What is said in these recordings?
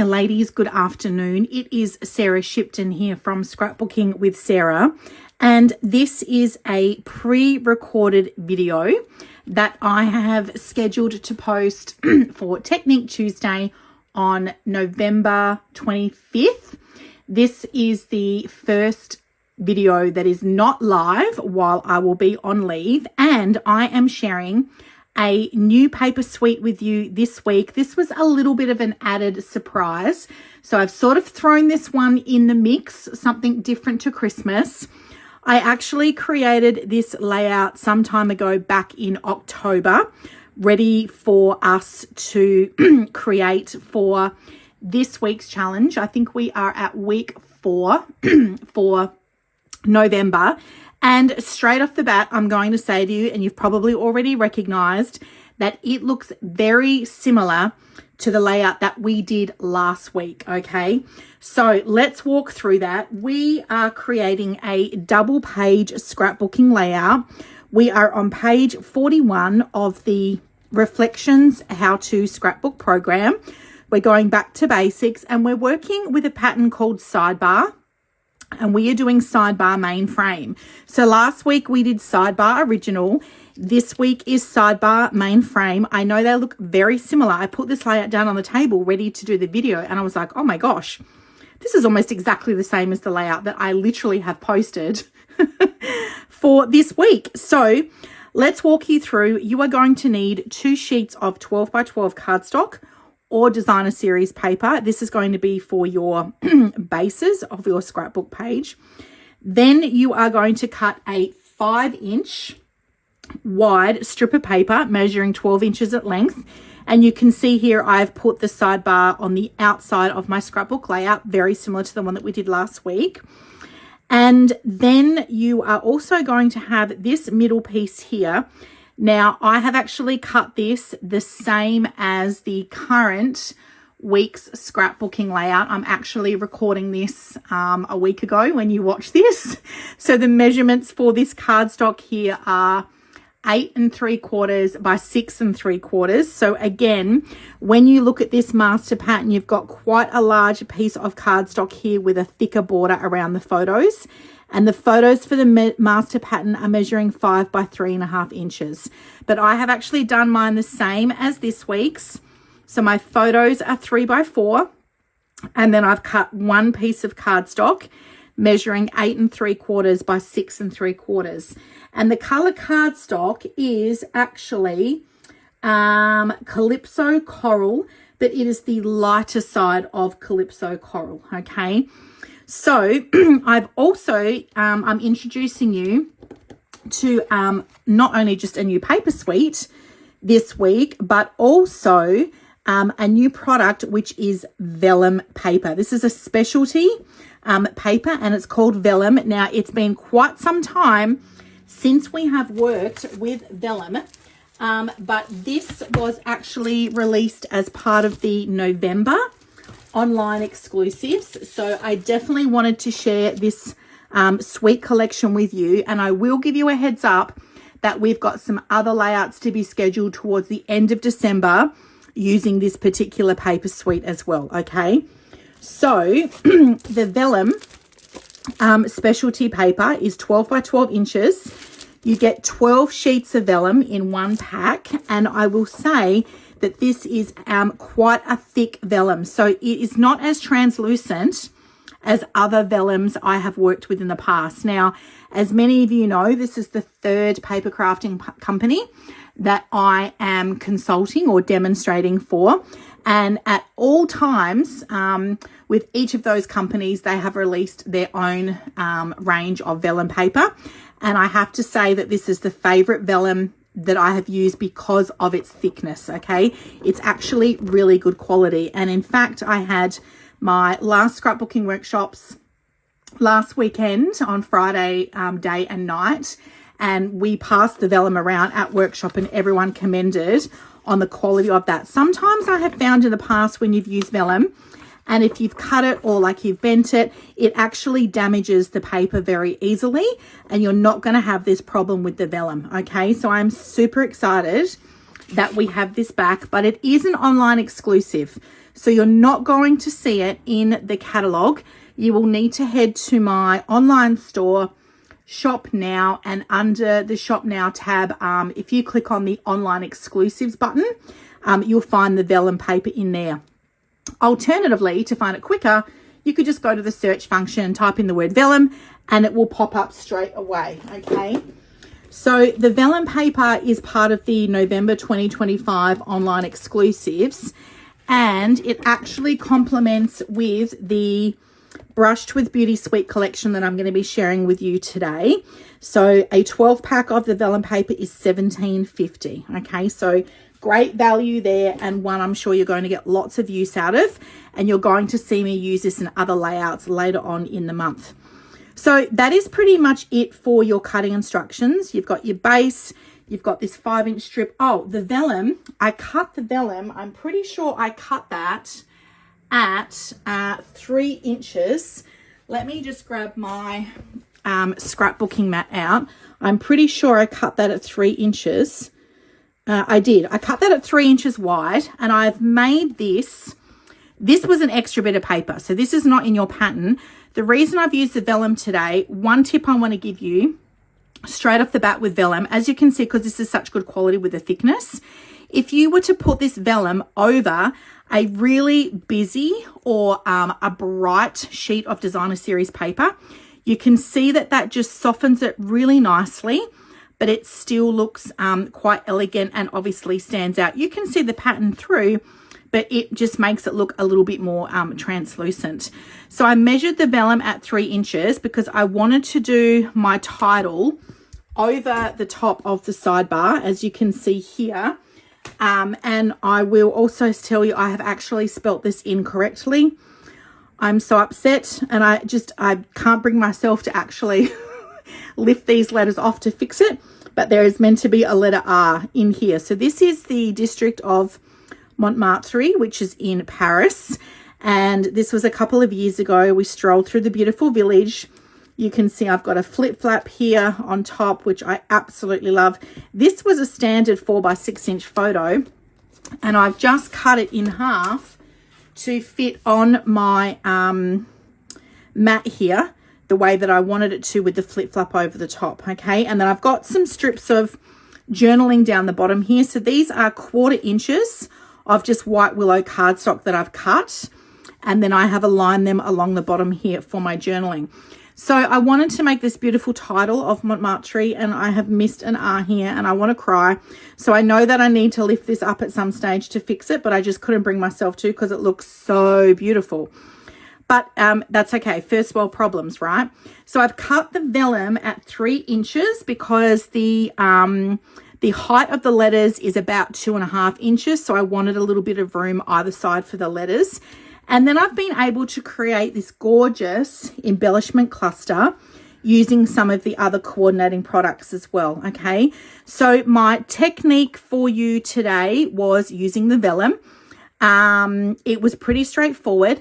Ladies, good afternoon. It is Sarah Shipton here from Scrapbooking with Sarah, and this is a pre-recorded video that I have scheduled to post for Technique Tuesday on November 25th. This is the first video that is not live while I will be on leave, and I am sharing a new paper suite with you this week. This was a little bit of an added surprise, so I've sort of thrown this one in the mix, something different to Christmas. I actually created this layout some time ago back in October, ready for us to create for this week's challenge. I think we are at week 4 for November. And straight off the bat, I'm going to say to you, and you've probably already recognized, that it looks very similar to the layout that we did last week, okay? So let's walk through that. We are creating a double page scrapbooking layout. We are on page 41 of the Reflections How to Scrapbook program. We're going back to basics, and we're working with a pattern called Sidebar. And we are doing sidebar main frame. So last week we did sidebar original. This week is sidebar main frame. I know they look very similar. I put this layout down on the table ready to do the video, and I was like, oh my gosh, this is almost exactly the same as the layout that I literally have posted for this week. So let's walk you through. You are going to need 2 sheets of 12 by 12 cardstock or designer series paper. This is going to be for your bases of your scrapbook page. Then you are going to cut a 5-inch wide strip of paper measuring 12 inches at length. And you can see here I've put the sidebar on the outside of my scrapbook layout, very similar to the one that we did last week. And then you are also going to have this middle piece here. Now, I have actually cut this the same as the current week's scrapbooking layout. I'm actually recording this a week ago when you watch this. So the measurements for this cardstock here are 8 3/4 by 6 3/4. So again, when you look at this master pattern, you've got quite a large piece of cardstock here with a thicker border around the photos. And the photos for the master pattern are measuring 5 by 3.5 inches. But I have actually done mine the same as this week's. So my photos are 3 by 4. And then I've cut one piece of cardstock measuring 8 3/4 by 6 3/4. And the color cardstock is actually Calypso Coral, but it is the lighter side of Calypso Coral, okay? So I've also, I'm introducing you to not only just a new paper suite this week, but also a new product, which is Vellum paper. This is a specialty paper, and it's called Vellum. Now, it's been quite some time since we have worked with Vellum, but this was actually released as part of the November online exclusives. So I definitely wanted to share this suite collection with you, and I will give you a heads up that we've got some other layouts to be scheduled towards the end of December using this particular paper suite as well, okay? So the Vellum specialty paper is 12 by 12 inches. You get 12 sheets of vellum in one pack, and I will say that this is quite a thick vellum. So it is not as translucent as other vellums I have worked with in the past. Now, as many of you know, this is the 3rd paper crafting company that I am consulting or demonstrating for. And at all times, with each of those companies, they have released their own range of vellum paper. And I have to say that this is the favorite vellum that I have used because of its thickness, okay? It's actually really good quality. And in fact, I had my last scrapbooking workshops last weekend on Friday day and night, and we passed the vellum around at workshop, and everyone commended on the quality of that. Sometimes I have found in the past when you've used vellum, and if you've cut it or like you've bent it, it actually damages the paper very easily, and you're not going to have this problem with the vellum, okay? So I'm super excited that we have this back, but it is an online exclusive. So you're not going to see it in the catalog. You will need to head to my online store, Shop Now, and under the Shop Now tab, if you click on the online exclusives button, you'll find the vellum paper in there. Alternatively, to find it quicker, you could just go to the search function, type in the word vellum, and it will pop up straight away, okay? So the vellum paper is part of the November 2025 online exclusives, and it actually complements with the Brushed with Beauty Suite collection that I'm going to be sharing with you today. So a 12 pack of the vellum paper is $17.50. Okay, so great value there, and one I'm sure you're going to get lots of use out of, and you're going to see me use this in other layouts later on in the month. So that is pretty much it for your cutting instructions. You've got your base, you've got this 5-inch strip. Oh, the vellum, I cut the vellum. I'm pretty sure I cut that at 3 inches. Let me just grab my scrapbooking mat out. I'm pretty sure I cut that at 3 inches. I did. I cut that at 3 inches wide, and I've made this. This was an extra bit of paper, so this is not in your pattern. The reason I've used the vellum today, one tip I want to give you straight off the bat with vellum, as you can see, because this is such good quality with the thickness, if you were to put this vellum over a really busy or a bright sheet of designer series paper, you can see that that just softens it really nicely, but it still looks quite elegant and obviously stands out. You can see the pattern through, but it just makes it look a little bit more translucent. So I measured the vellum at 3 inches because I wanted to do my title over the top of the sidebar, as you can see here. And I will also tell you, I have actually spelt this incorrectly. I'm so upset, and I can't bring myself to actually lift these letters off to fix it, but there is meant to be a letter R in here. So this is the district of Montmartre, which is in Paris, and this was a couple of years ago. We strolled through the beautiful village. You can see I've got a flip flap here on top, which I absolutely love. This was a standard 4x6 inch photo, and I've just cut it in half to fit on my mat here the way that I wanted it to, with the flip flap over the top. Okay, and then I've got some strips of journaling down the bottom here. So these are 1/4 inches of just white willow cardstock that I've cut, and then I have aligned them along the bottom here for my journaling. So I wanted to make this beautiful title of Montmartre, and I have missed an R here, and I want to cry. So I know that I need to lift this up at some stage to fix it, but I just couldn't bring myself to because it looks so beautiful. But that's okay. First world problems, right? So I've cut the vellum at 3 inches because the height of the letters is about 2.5 inches. So I wanted a little bit of room either side for the letters. And then I've been able to create this gorgeous embellishment cluster using some of the other coordinating products as well, okay? So my technique for you today was using the vellum. It was pretty straightforward.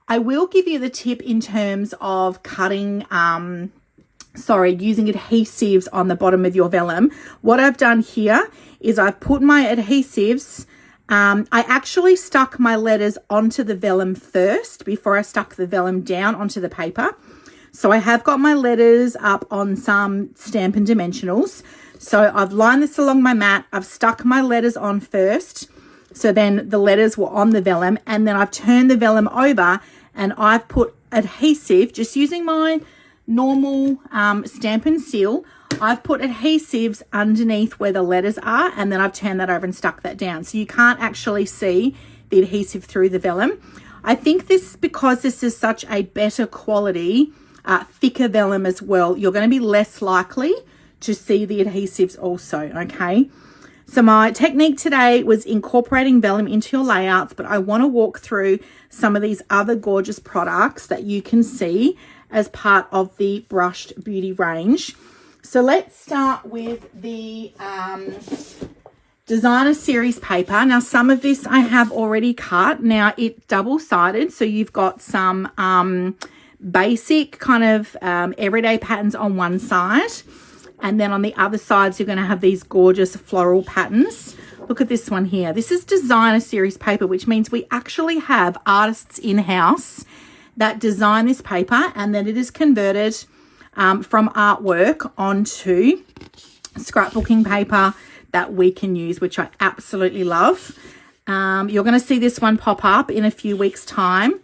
I will give you the tip in terms of cutting, using adhesives on the bottom of your vellum. What I've done here is I've put my adhesives. I actually stuck my letters onto the vellum first before I stuck the vellum down onto the paper. So I have got my letters up on some Stampin' Dimensionals. So I've lined this along my mat. I've stuck my letters on first. So then the letters were on the vellum, and then I've turned the vellum over and I've put adhesive, just using my normal Stampin' Seal. I've put adhesives underneath where the letters are, and then I've turned that over and stuck that down. So you can't actually see the adhesive through the vellum. I think this, because this is such a better quality, thicker vellum as well, you're going to be less likely to see the adhesives also, okay? So my technique today was incorporating vellum into your layouts, but I want to walk through some of these other gorgeous products that you can see as part of the Brushed Beauty range. So let's start with the designer series paper. Now, some of this I have already cut. Now, it's double-sided, so you've got some basic kind of everyday patterns on one side, and then on the other sides, you're going to have these gorgeous floral patterns. Look at this one here. This is designer series paper, which means we actually have artists in-house that design this paper, and then it is converted from artwork onto scrapbooking paper that we can use, which I absolutely love. You're going to see this one pop up in a few weeks' time,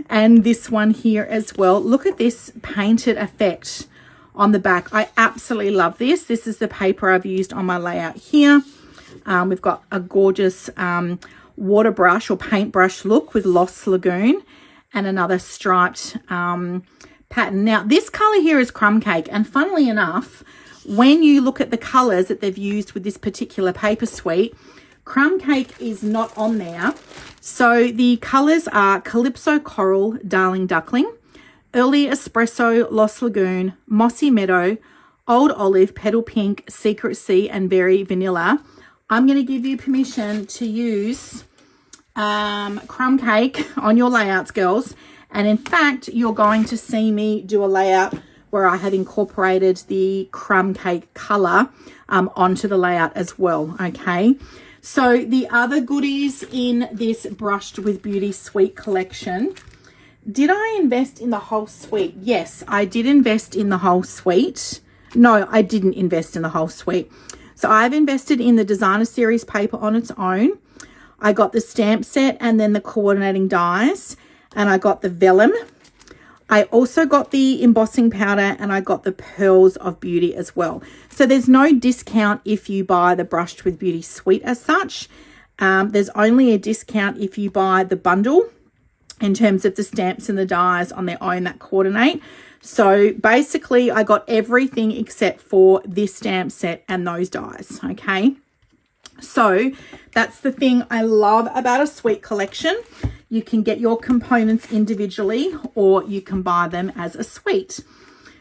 and this one here as well. Look at this painted effect on the back. I absolutely love this. This is the paper I've used on my layout here. We've got a gorgeous water brush or paintbrush look with Lost Lagoon and another striped pattern. Now, this color here is Crumb Cake, and funnily enough, when you look at the colors that they've used with this particular paper suite, Crumb Cake is not on there. So the colors are Calypso Coral, Darling Duckling, Early Espresso, Lost Lagoon, Mossy Meadow, Old Olive, Petal Pink, Secret Sea, and Berry Vanilla. I'm going to give you permission to use Crumb Cake on your layouts, girls. And in fact, you're going to see me do a layout where I have incorporated the Crumb Cake color onto the layout as well, okay? So the other goodies in this Brushed with Beauty suite collection, did I invest in the whole suite? Yes, I did invest in the whole suite. No, I didn't invest in the whole suite. So I've invested in the designer series paper on its own. I got the stamp set and then the coordinating dies, and I got the vellum. I also got the embossing powder, and I got the Pearls of Beauty as well. So there's no discount if you buy the Brushed with Beauty suite as such. There's only a discount if you buy the bundle in terms of the stamps and the dies on their own that coordinate. So basically I got everything except for this stamp set and those dies, okay? So that's the thing I love about a suite collection. You can get your components individually, or you can buy them as a suite.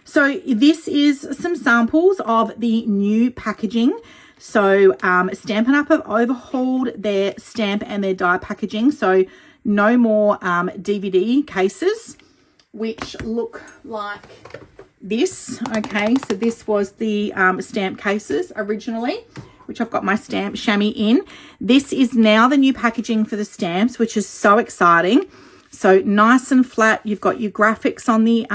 So this is some samples of the new packaging. So Stampin' Up! Have overhauled their stamp and their die packaging. So no more DVD cases, which look like this. Okay, so this was the stamp cases originally, which I've got my stamp chamois in. This is now the new packaging for the stamps, which is so exciting. So nice and flat. You've got your graphics on the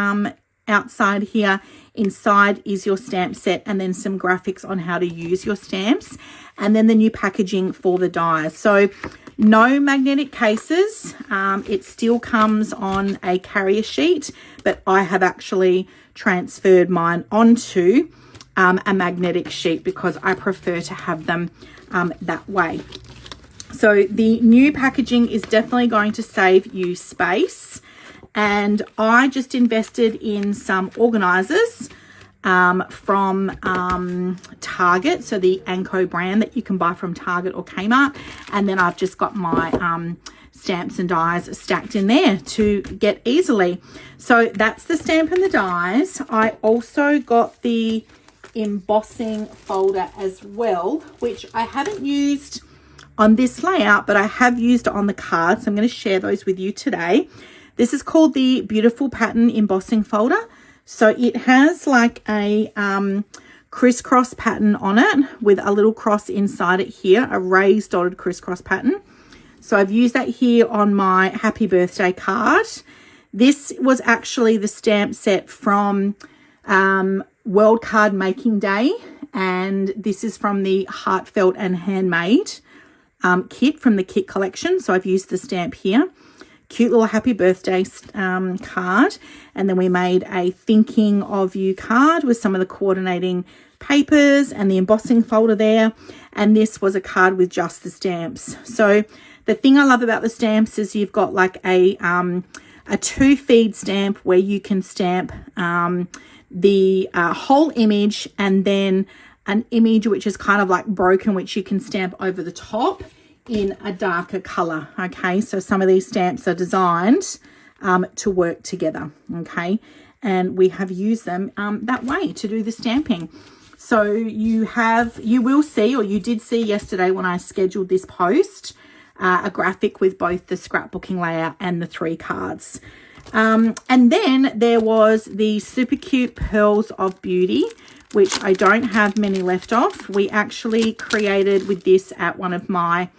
outside here. Inside is your stamp set, and then some graphics on how to use your stamps, and then the new packaging for the dies. So no magnetic cases. It still comes on a carrier sheet, but I have actually transferred mine onto a magnetic sheet because I prefer to have them that way. So the new packaging is definitely going to save you space. And I just invested in some organizers from Target, so the Anko brand that you can buy from Target or Kmart. And then I've just got my stamps and dies stacked in there to get easily. So that's the stamp and the dies. I also got the embossing folder as well, which I haven't used on this layout, but I have used it on the cards. So I'm going to share those with you today. This is called the Beautiful Pattern Embossing Folder. So it has like a crisscross pattern on it with a little cross inside it here, a raised dotted crisscross pattern. So I've used that here on my happy birthday card. This was actually the stamp set from World Card Making Day, and this is from the Heartfelt and Handmade kit from the kit collection. So I've used the stamp here. Cute little happy birthday card, and then we made a thinking of you card with some of the coordinating papers and the embossing folder there, and this was a card with just the stamps. So the thing I love about the stamps is you've got like a 2-feed stamp where you can stamp the whole image, and then an image which is kind of like broken, which you can stamp over the top in a darker color. Okay, so some of these stamps are designed to work together. Okay, and we have used them that way to do the stamping. So you will see, or you did see yesterday when I scheduled this post, a graphic with both the scrapbooking layout and the 3 cards. And then there was the super cute Pearls of Beauty which I don't have many left of. We actually created with this at one of my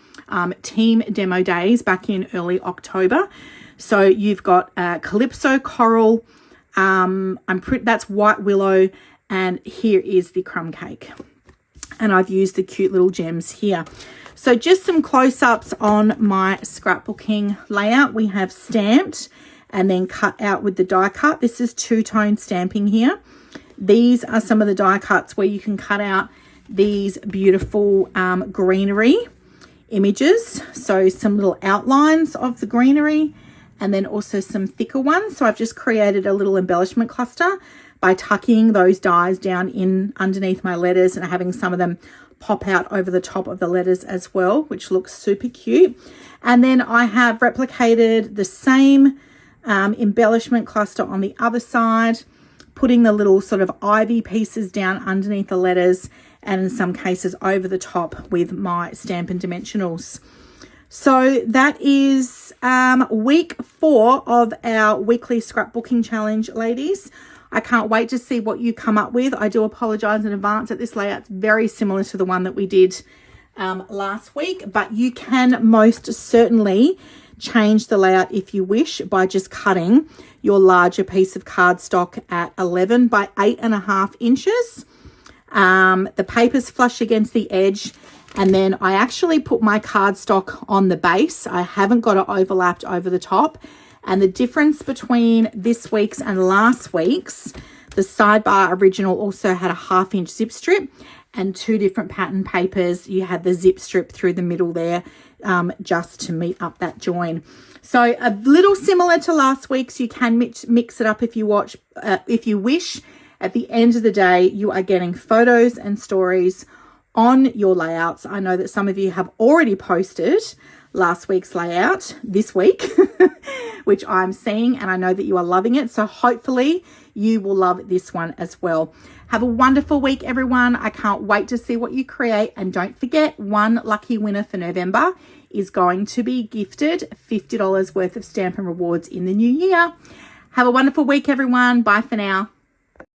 team demo days back in early October. So you've got Calypso Coral, that's White Willow, and here is the crumb cake. And I've used the cute little gems here. So just some close-ups on my scrapbooking layout. We have stamped and then cut out with the die cut. This is two-tone stamping here. These are some of the die cuts where you can cut out these beautiful greenery images. So some little outlines of the greenery and then also some thicker ones. So I've just created a little embellishment cluster by tucking those dies down in underneath my letters and having some of them pop out over the top of the letters as well, which looks super cute. And then I have replicated the same embellishment cluster on the other side, putting the little sort of ivy pieces down underneath the letters and in some cases over the top with my Stampin' Dimensionals. So that is week 4 of our weekly scrapbooking challenge, ladies. I can't wait to see what you come up with. I do apologize in advance that this layout's very similar to the one that we did last week, but you can most certainly change the layout if you wish by just cutting your larger piece of cardstock at 11 by 8.5 inches. The paper's flush against the edge, and then I actually put my cardstock on the base. I haven't got it overlapped over the top. And the difference between this week's and last week's, the sidebar original also had a 1/2 inch zip strip and 2 different pattern papers. You had the zip strip through the middle there just to meet up that join. So a little similar to last week's. You can mix it up if you wish. At the end of the day, you are getting photos and stories on your layouts. I know that some of you have already posted last week's layout this week, which I'm seeing, and I know that you are loving it. So hopefully you will love this one as well. Have a wonderful week, everyone. I can't wait to see what you create. And don't forget, one lucky winner for November is going to be gifted $50 worth of Stampin' Rewards in the new year. Have a wonderful week, everyone. Bye for now.